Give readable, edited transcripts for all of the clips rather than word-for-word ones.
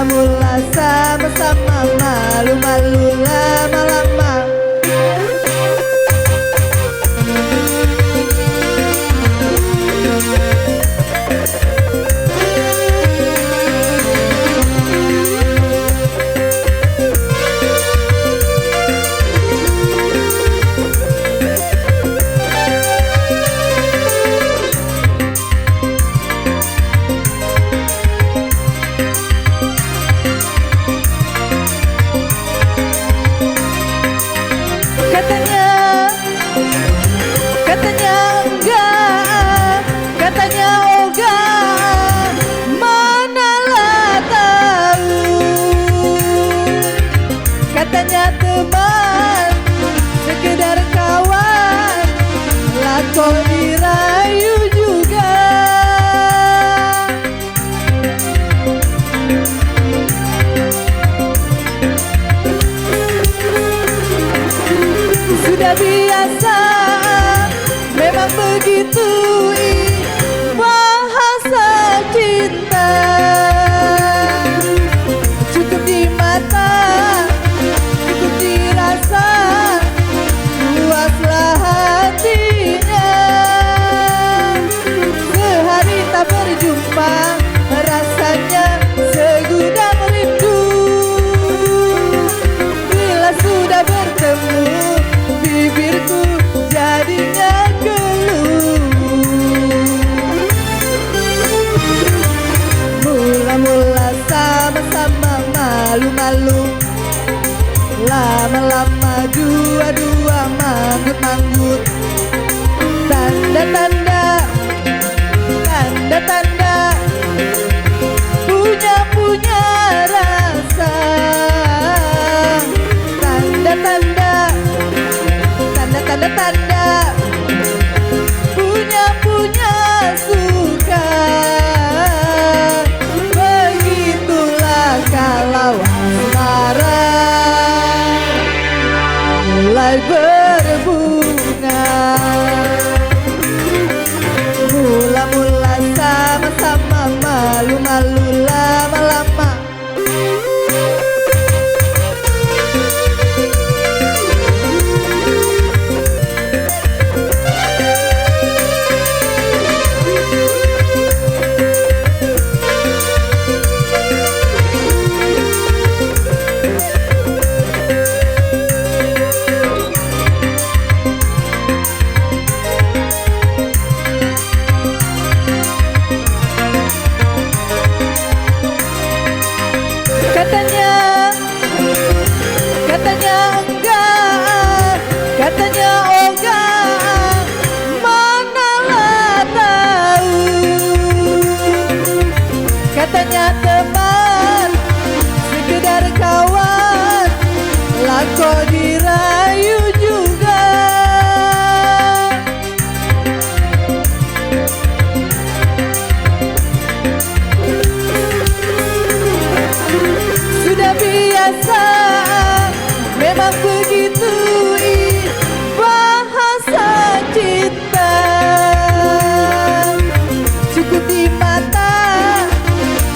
Mula-mula sama-sama, malu-malu lama-lama. Katanya enggak, katanya ogah, manalah tahu. Katanya teman, sekedar kawan, lah kok dirayu juga. Sudah biasa, memang begitu bahasa cinta. Cukup di mata, cukup dirasa, puaslah hatinya. Sehari tak berjumpa, rasanya segudang rindu. Bila sudah bertemu, bibirku jadinya keluh. Mula-mula sama-sama, malu-malu, lama-lama dua-dua manggut-manggut. Tanda-tanda, tanda-tanda, punya rasa. Tanda-tanda, tanda-tanda, punya suka. Begitulah kalau asmara mulai berbunga. Mula-mula sama-sama, malu-malu lama-lama. Katanya enggak, katanya ogah, manalah tahu. Katanya teman, sekedar kawan, lah kok dirayu juga. Sudah biasa, memang begitu bahasa cinta. Cukup di mata,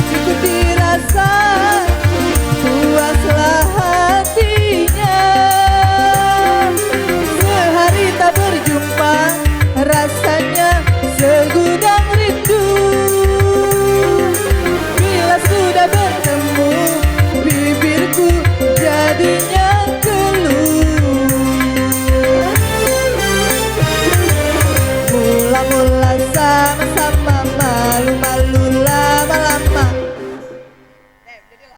cukup dirasa, puaslah hatinya. Sehari tak berjumpa, rasanya segudang rindu. Bila sudah bertemu, bibirku jadinya keluh. Mula-mula sama-sama,